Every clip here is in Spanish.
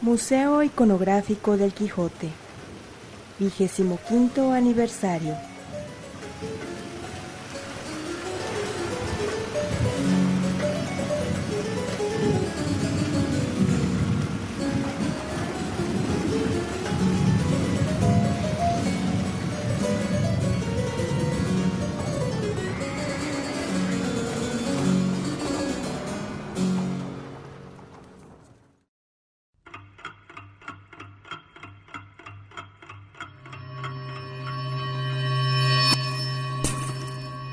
Museo Iconográfico del Quijote, 25º aniversario.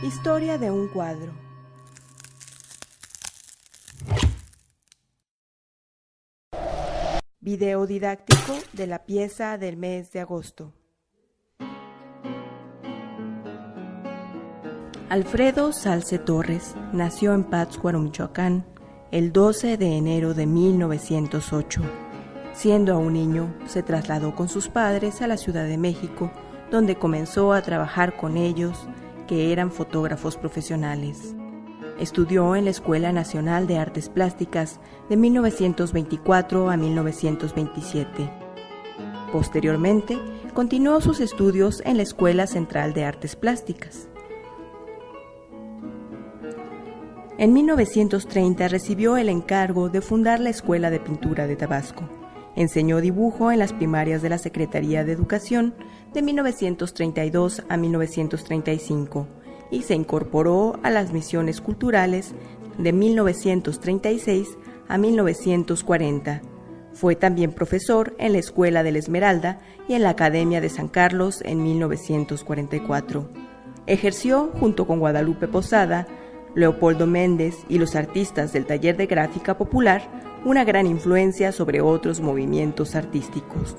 Historia de un cuadro. Video didáctico de la pieza del mes de agosto. Alfredo Zalce Torres nació en Pátzcuaro, Michoacán, el 12 de enero de 1908. Siendo aún niño, se trasladó con sus padres a la Ciudad de México, donde comenzó a trabajar con ellos, que eran fotógrafos profesionales. Estudió en la Escuela Nacional de Artes Plásticas de 1924 a 1927. Posteriormente, continuó sus estudios en la Escuela Central de Artes Plásticas. En 1930 recibió el encargo de fundar la Escuela de Pintura de Tabasco. Enseñó dibujo en las primarias de la Secretaría de Educación de 1932 a 1935 y se incorporó a las misiones culturales de 1936 a 1940. Fue también profesor en la Escuela de la Esmeralda y en la Academia de San Carlos en 1944. Ejerció junto con Guadalupe Posada, Leopoldo Méndez y los artistas del taller de gráfica popular una gran influencia sobre otros movimientos artísticos.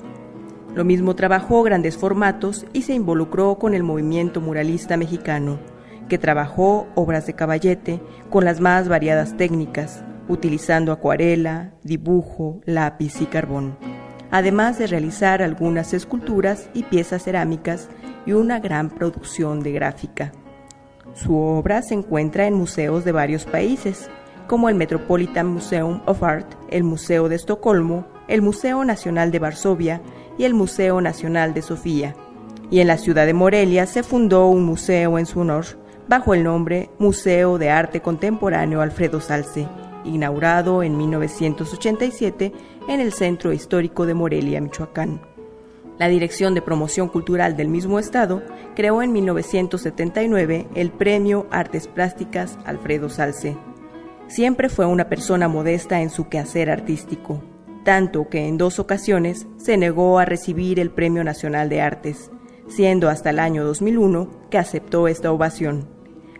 Lo mismo trabajó grandes formatos y se involucró con el movimiento muralista mexicano, que trabajó obras de caballete con las más variadas técnicas, utilizando acuarela, dibujo, lápiz y carbón, además de realizar algunas esculturas y piezas cerámicas y una gran producción de gráfica. Su obra se encuentra en museos de varios países, como el Metropolitan Museum of Art, el Museo de Estocolmo, el Museo Nacional de Varsovia y el Museo Nacional de Sofía. Y en la ciudad de Morelia se fundó un museo en su honor, bajo el nombre Museo de Arte Contemporáneo Alfredo Zalce, inaugurado en 1987 en el Centro Histórico de Morelia, Michoacán. La Dirección de Promoción Cultural del mismo estado creó en 1979 el Premio Artes Plásticas Alfredo Zalce. Siempre fue una persona modesta en su quehacer artístico, tanto que en 2 ocasiones se negó a recibir el Premio Nacional de Artes, siendo hasta el año 2001 que aceptó esta ovación.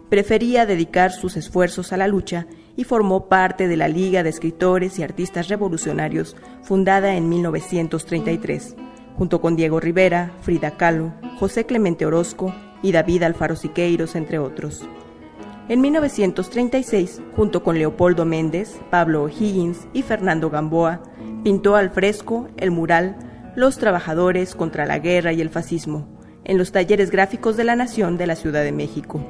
Prefería dedicar sus esfuerzos a la lucha y formó parte de la Liga de Escritores y Artistas Revolucionarios, fundada en 1933, junto con Diego Rivera, Frida Kahlo, José Clemente Orozco y David Alfaro Siqueiros, entre otros. En 1936, junto con Leopoldo Méndez, Pablo O'Higgins y Fernando Gamboa, pintó al fresco el mural Los Trabajadores contra la Guerra y el Fascismo, en los Talleres Gráficos de la Nación de la Ciudad de México.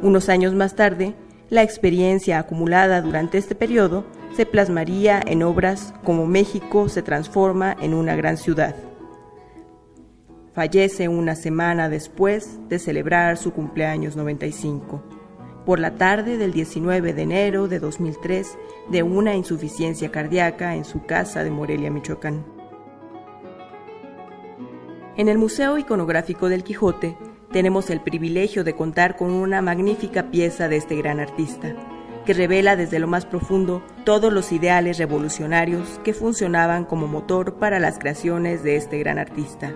Unos años más tarde, la experiencia acumulada durante este periodo se plasmaría en obras como México se transforma en una gran ciudad. Fallece una semana después de celebrar su cumpleaños 95. Por la tarde del 19 de enero de 2003, de una insuficiencia cardíaca en su casa de Morelia, Michoacán. En el Museo Iconográfico del Quijote tenemos el privilegio de contar con una magnífica pieza de este gran artista, que revela desde lo más profundo todos los ideales revolucionarios que funcionaban como motor para las creaciones de este gran artista.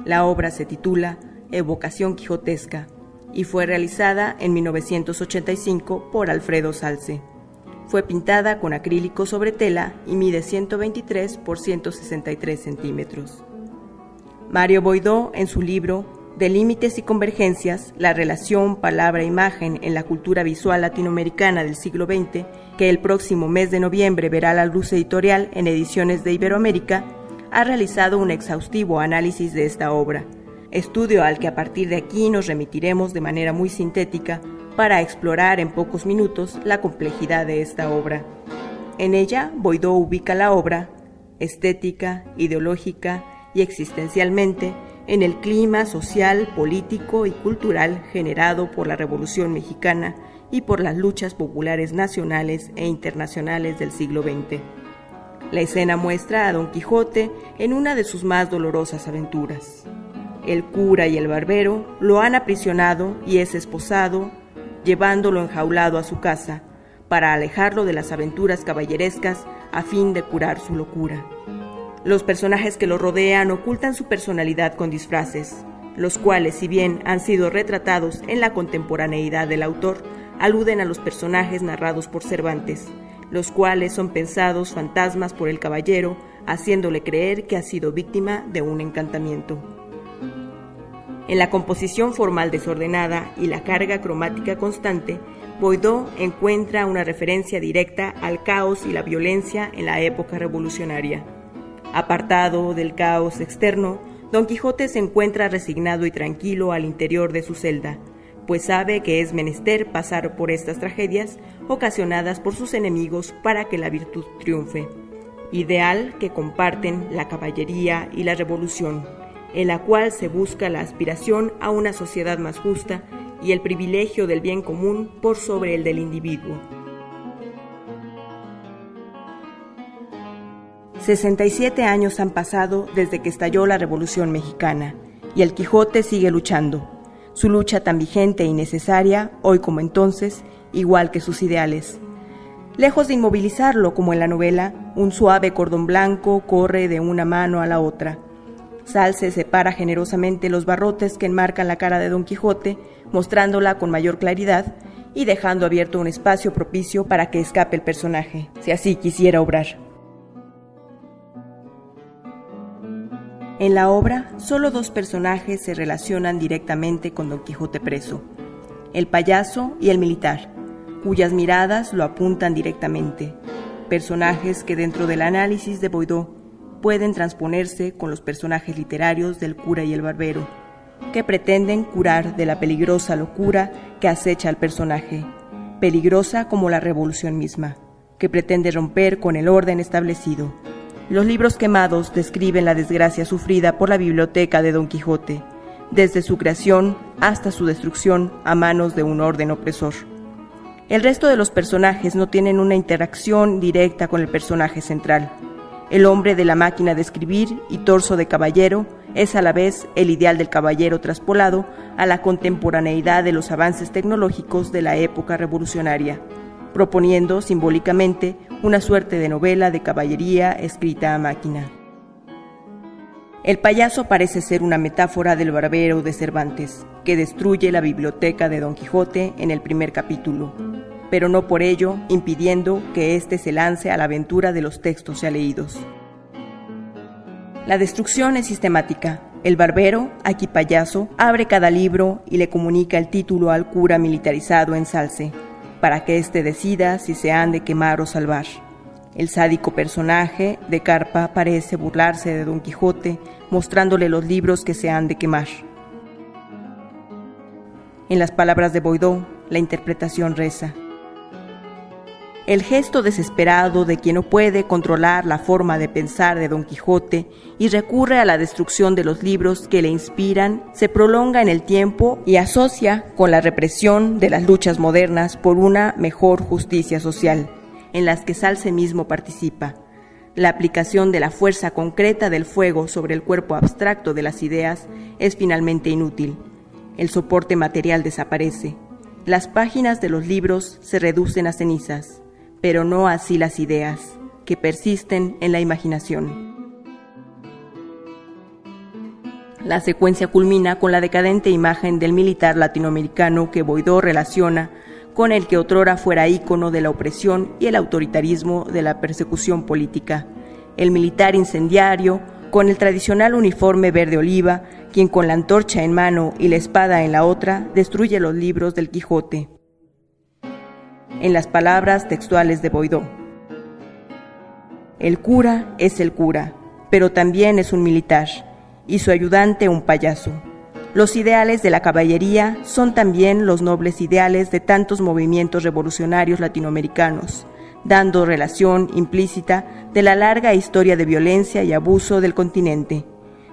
La obra se titula Evocación Quijotesca, y fue realizada en 1985 por Alfredo Zalce. Fue pintada con acrílico sobre tela y mide 123 por 163 centímetros. Mario Boydó, en su libro De límites y convergencias, la relación palabra-imagen en la cultura visual latinoamericana del siglo XX, que el próximo mes de noviembre verá la luz editorial en Ediciones de Iberoamérica, ha realizado un exhaustivo análisis de esta obra, estudio al que a partir de aquí nos remitiremos de manera muy sintética para explorar en pocos minutos la complejidad de esta obra. En ella, Boydó ubica la obra estética, ideológica y existencialmente en el clima social, político y cultural generado por la Revolución Mexicana y por las luchas populares nacionales e internacionales del siglo XX. La escena muestra a Don Quijote en una de sus más dolorosas aventuras. El cura y el barbero lo han aprisionado y es esposado, llevándolo enjaulado a su casa, para alejarlo de las aventuras caballerescas a fin de curar su locura. Los personajes que lo rodean ocultan su personalidad con disfraces, los cuales, si bien han sido retratados en la contemporaneidad del autor, aluden a los personajes narrados por Cervantes, los cuales son pensados fantasmas por el caballero, haciéndole creer que ha sido víctima de un encantamiento. En la composición formal desordenada y la carga cromática constante, Boileau encuentra una referencia directa al caos y la violencia en la época revolucionaria. Apartado del caos externo, Don Quijote se encuentra resignado y tranquilo al interior de su celda, pues sabe que es menester pasar por estas tragedias ocasionadas por sus enemigos para que la virtud triunfe, ideal que comparten la caballería y la revolución, en la cual se busca la aspiración a una sociedad más justa y el privilegio del bien común por sobre el del individuo. 67 años han pasado desde que estalló la Revolución Mexicana, y el Quijote sigue luchando. Su lucha tan vigente y necesaria, hoy como entonces, igual que sus ideales. Lejos de inmovilizarlo como en la novela, un suave cordón blanco corre de una mano a la otra. Salce separa generosamente los barrotes que enmarcan la cara de Don Quijote, mostrándola con mayor claridad y dejando abierto un espacio propicio para que escape el personaje, si así quisiera obrar. En la obra, solo dos personajes se relacionan directamente con Don Quijote preso, el payaso y el militar, cuyas miradas lo apuntan directamente, personajes que dentro del análisis de Boileau pueden transponerse con los personajes literarios del cura y el barbero, que pretenden curar de la peligrosa locura que acecha al personaje, peligrosa como la revolución misma, que pretende romper con el orden establecido. Los libros quemados describen la desgracia sufrida por la biblioteca de Don Quijote, desde su creación hasta su destrucción a manos de un orden opresor. El resto de los personajes no tienen una interacción directa con el personaje central. El hombre de la máquina de escribir y torso de caballero es a la vez el ideal del caballero traspolado a la contemporaneidad de los avances tecnológicos de la época revolucionaria, proponiendo simbólicamente una suerte de novela de caballería escrita a máquina. El payaso parece ser una metáfora del barbero de Cervantes, que destruye la biblioteca de Don Quijote en el primer capítulo, pero no por ello impidiendo que éste se lance a la aventura de los textos ya leídos. La destrucción es sistemática. El barbero, aquí payaso, abre cada libro y le comunica el título al cura militarizado en Salce, para que éste decida si se han de quemar o salvar. El sádico personaje de Carpa parece burlarse de Don Quijote, mostrándole los libros que se han de quemar. En las palabras de Boileau, la interpretación reza: el gesto desesperado de quien no puede controlar la forma de pensar de Don Quijote y recurre a la destrucción de los libros que le inspiran, se prolonga en el tiempo y asocia con la represión de las luchas modernas por una mejor justicia social, en las que Salce mismo participa. La aplicación de la fuerza concreta del fuego sobre el cuerpo abstracto de las ideas es finalmente inútil. El soporte material desaparece. Las páginas de los libros se reducen a cenizas, pero no así las ideas, que persisten en la imaginación. La secuencia culmina con la decadente imagen del militar latinoamericano que Boileau relaciona con el que otrora fuera ícono de la opresión y el autoritarismo de la persecución política, el militar incendiario con el tradicional uniforme verde oliva, quien con la antorcha en mano y la espada en la otra destruye los libros del Quijote. En las palabras textuales de Boileau: el cura es el cura, pero también es un militar, y su ayudante un payaso. Los ideales de la caballería son también los nobles ideales de tantos movimientos revolucionarios latinoamericanos, dando relación implícita de la larga historia de violencia y abuso del continente.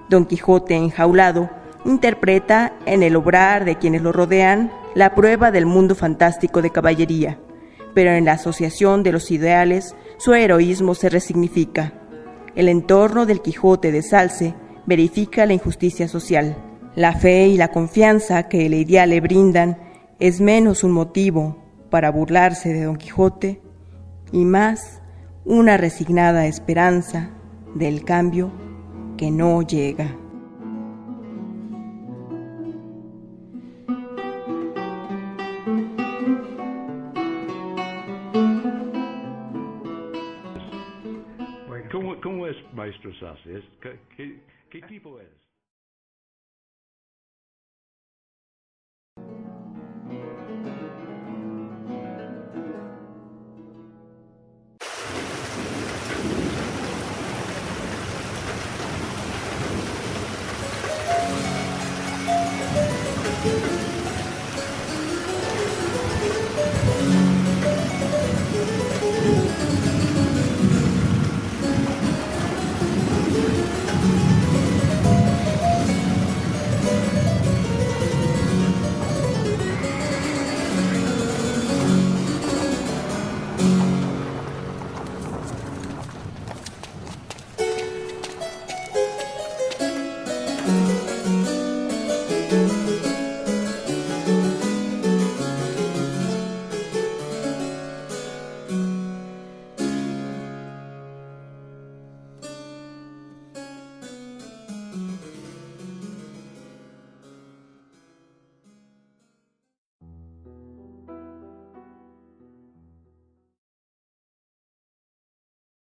Don Quijote enjaulado interpreta en el obrar de quienes lo rodean la prueba del mundo fantástico de caballería, pero en la asociación de los ideales su heroísmo se resignifica. El entorno del Quijote de Salce verifica la injusticia social. La fe y la confianza que el ideal le brindan es menos un motivo para burlarse de Don Quijote y más una resignada esperanza del cambio que no llega. ¿Cómo es Maestro Salce? ¿Qué tipo es?